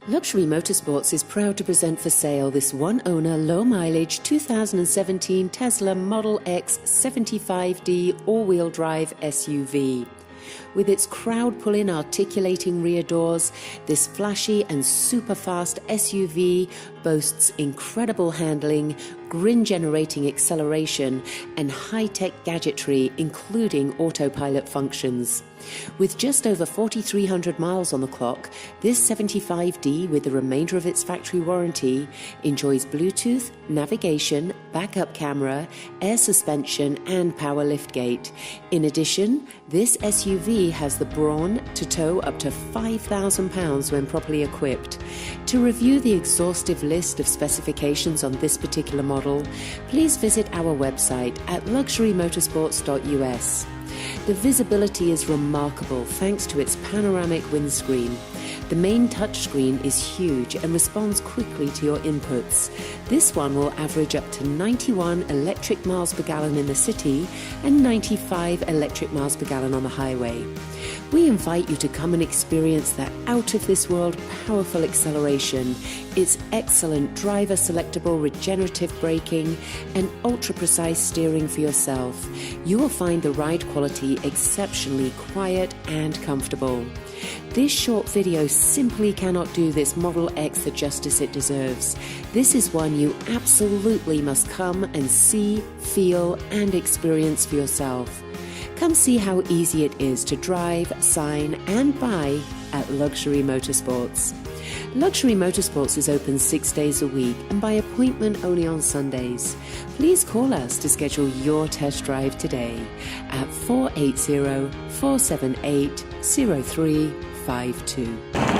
Luxury Motorsports is proud to present for sale this one-owner, low-mileage 2017 Tesla Model X 75D all-wheel drive SUV. With its crowd-pulling articulating rear doors, this flashy and super-fast SUV boasts incredible handling, grin-generating acceleration, and high-tech gadgetry, including autopilot functions. With just over 4,300 miles on the clock, this 75D, with the remainder of its factory warranty, enjoys Bluetooth, navigation, backup camera, air suspension, and power liftgate. In addition, this SUV has the brawn to tow up to 5,000 pounds when properly equipped. To review the exhaustive list of specifications on this particular model, please visit our website at luxurymotorsports.us. The visibility is remarkable thanks to its panoramic windscreen. The main touchscreen is huge and responds quickly to your inputs. This one will average up to 91 electric miles per gallon in the city and 95 electric miles per gallon on the highway. We invite you to come and experience that out-of-this-world powerful acceleration, its excellent driver-selectable regenerative braking, and ultra-precise steering for yourself. You will find the ride quality exceptionally quiet and comfortable. This short video simply cannot do this Model X the justice it deserves. This is one you absolutely must come and see, feel, and experience for yourself. Come see how easy it is to drive, sign, and buy at Luxury Motorsports. Luxury Motorsports is open 6 days a week and by appointment only on Sundays. Please call us to schedule your test drive today at 480-478-0352.